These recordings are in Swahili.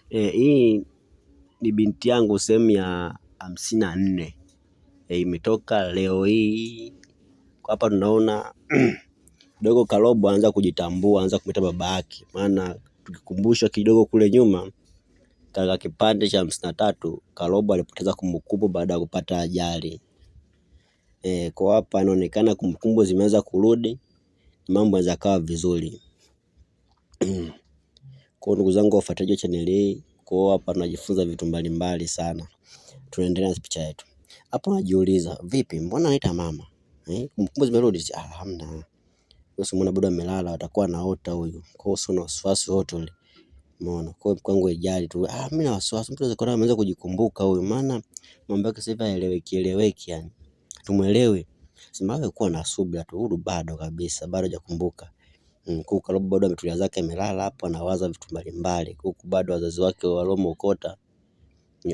Hii ni binti yangu sehemu ya 54. Imetoka leo hii. Kwa hapa tunaona dogo Karobo anaanza kujitambua, anaanza kumwita babake. Maana tukikumbusha kidogo kule nyuma katika kipande cha 53 Karobo alipoteza kumbukumbu baada ya kupata ajali. Kwa hapa inaonekana kumbukumbu zimeanza kurudi, mambo yanaweza kawa vizuri. Kwa ndugu zangu wafuataji wa channel hii, kwa hapa tunajifunza vitu mbalimbali sana. Tunaendelea na picha yetu. Hapo najiuliza, vipi mbona anaita mama? Kumbukumbu zimerudi? Hamna. Wewe umeona bado amelala, atakuwa anaota huyu. Kwa hiyo sio na wasiwasi wote ule. Umeona? Kwa hiyo kwangu ijali tu. Mimi na wasiwasi, mtu anaweza kuona ameanza kujikumbuka huyu. Maana mambo yake sasa hivi haeleweki yani. Tumuelewe. Sema wewe kuwa na subira tu, huyu bado kabisa, bado hajakumbuka. Kwa Karobo bado ametulia zake, amelala hapo anawaza vitu mbalimbali. Huku bado wazazi wake waliomokota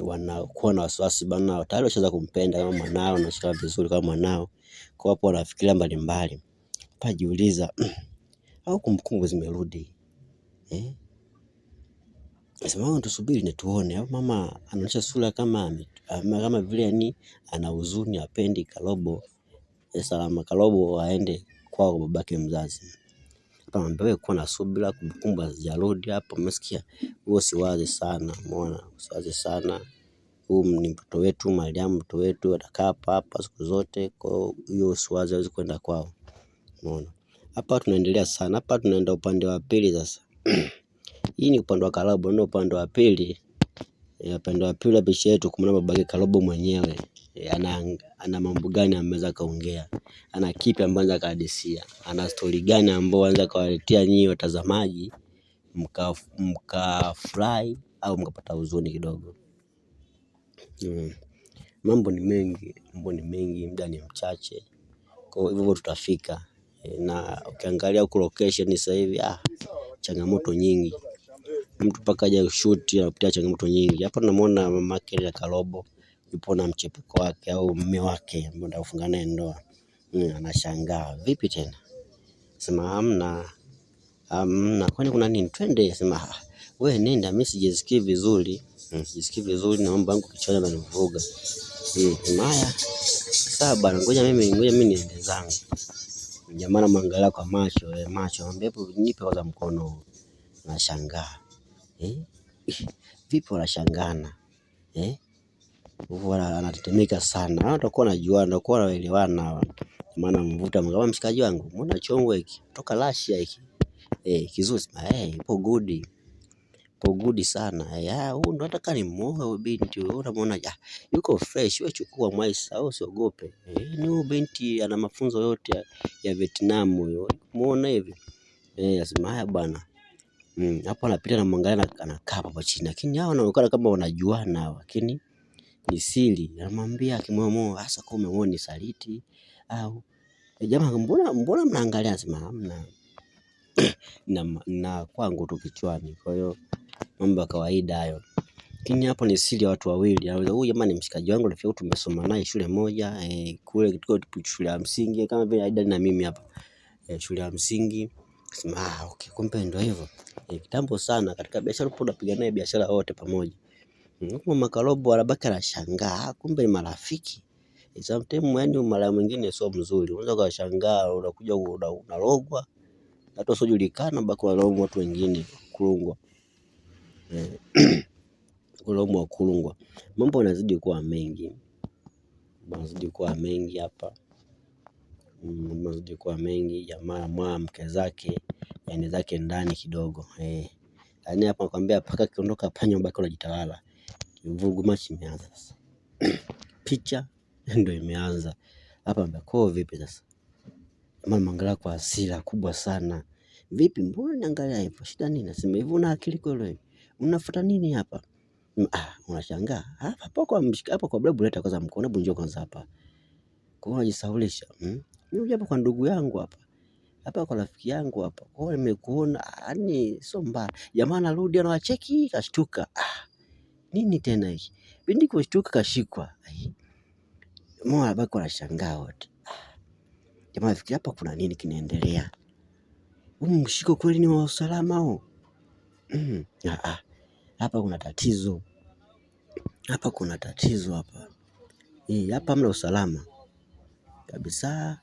wanakuwa na wasiwasi bana, tayari washaanza kumpenda kama mwanao, anashika vizuri kama mwanao. Kwa hapo wanafikiria mbalimbali. Pajiuliza au kumbukumbu zimerudi. Sema tusubiri na tuone. Au mama anaonyesha sura kama vile yani ana huzuni, hapendi Karobo salama Karobo aende kwao babake mzazi. Hapa ambaye kuwa na subira, kumbukumbu hazijarudi hapo, umesikia? Huo siwaze sana, umeona? Usiwaze sana. Huu ni mtoto wetu, Mariam mtoto wetu, atakaa hapa siku zote. Kwa hiyo usiwaze hawezi kwenda kwao. Umeona? Hapa tunaendelea sana. Hapa tunaenda upande wa pili sasa. Hii ni upande wa Karobo, ndio upande wa pili. Upande wa pili wa picha yetu kumwona babake Karobo mwenyewe. Ana mambo gani ameweza kaongea? Ana kipi ambacho anaweza kahadisia? Ana story gani ambayo anaweza kawaletea nyinyi watazamaji mkafurahi au mkapata huzuni kidogo? Mambo ni mengi, muda ni mchache. Kwa hivyo tutafika. Na ukiangalia huko location sasa hivi changamoto nyingi. Mtu mpaka aje shoot anapitia changamoto nyingi. Hapa tunamwona mamake ya Karobo yupo na mchepuko wake au mume wake ambaye ndio kufunga naye ndoa. Anashangaa, vipi tena? Sema hamna. Kwani kuna nini? Twende. Sema wewe nenda, mimi sijisikii vizuri. Sijisikii vizuri na mambo yangu kichwani yananivuruga. Haya. Sawa bwana, ngoja mimi niende zangu. Jamaa anamwangalia kwa macho, anamwambia hebu nipe kwanza mkono. Anashangaa. Vipi wanashangana? Huwa anatetemeka sana. Watakuwa wanajuana, watakuwa wanaelewana. Maana mvuta kama mshikaji wangu, mbona chongo hiki? Toka Russia hiki. Kizuri ipo good. Ipo good sana. Huyu ndo nataka nimuoe huyu binti. Wewe unamuona yuko fresh, wewe chukua Mwaisa, au usiogope. Ni huyu binti ana mafunzo yote ya Vietnam huyo. Muone hivi. Asema haya bwana. Hapo anapita na mwangalia anakaa hapo chini. Lakini hao wanaonekana kama wanajuana, lakini ni siri. Anamwambia akimwamua hasa kama umemuona ni saliti au jamaa mbona mnaangalia? Anasema hamna. Na kwangu tu kichwani. Kwa hiyo mambo ya kawaida hayo. Lakini hapo ni siri ya watu wawili. Huyu jamaa ni mshikaji wangu, rafiki yangu, tumesoma naye shule moja, kule shule ya msingi kama vile Aida na mimi hapa. Shule ya msingi. Sema okay, kumbe ndio hivyo. Kitambo sana katika biashara tunapiga naye biashara wote pamoja. Mama Karobo anabaki anashangaa, kumbe ni marafiki. Sometimes yani mara mwingine sio mzuri. Unaweza kushangaa unakuja unalogwa. Hata usiojulikana baki unalogwa watu wengine kulungwa. Kulungwa. Mambo yanazidi kuwa mengi. Hapa. Yanazidi kuwa mengi. Jamaa mke zake yaani zake ndani kidogo. Yaani hapa nakwambia paka kiondoka panya baki unajitawala. Vurugu machi imeanza sasa. Picha ndio imeanza. Hapa mbako vipi sasa? Jamaa anaangalia kwa hasira kubwa sana. Vipi mbona unaangalia hivyo? Shida nini? Nasema hivi una akili kweli? Unafuata nini hapa? Unashangaa. Hapa kwa Blabu leta kwanza mkono, hebu njoo kwanza hapa. Kwa hiyo unajisaulisha. Mimi hapa kwa ndugu yangu hapa. Hapa kwa rafiki yangu hapa. Kwa hiyo nimekuona, yani sio mbaya. Jamaa anarudi anawacheki kashtuka. Nini tena hiki? Bindi kushtuka kashikwa. Mbona baki wanashangaa wote. Jamaa afikiria hapa kuna nini kinaendelea? Mshiko kweli ni wa usalama huu? hapa kuna tatizo, hapa kuna tatizo hapa. Hapa hamna usalama kabisa.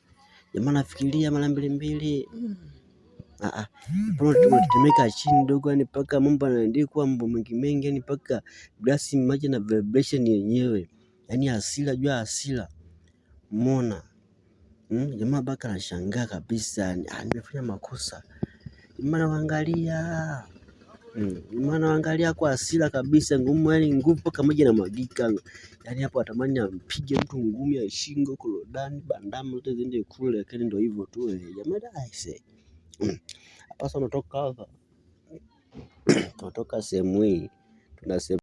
Jamaa nafikiria mara mbili. Tunatetemeka chini dogo, yani mpaka mambo yanaandikwa mambo mengi, yani mpaka glasi maji na vibration yenyewe, yani hasira juu ya hasira. Umeona? Jamaa baka anashangaa kabisa, nimefanya makosa. Jamaa naangalia kwa hasira kabisa, ngumu, yani nguvu mpaka maji yanamwagika. Yani hapo atamani ampige mtu ngumi ya shingo, korodani, bandama zote ziende kule, lakini ndio hivyo tu. Jamaa aise. Hapa sasa tunatoka sehemu hii tunasema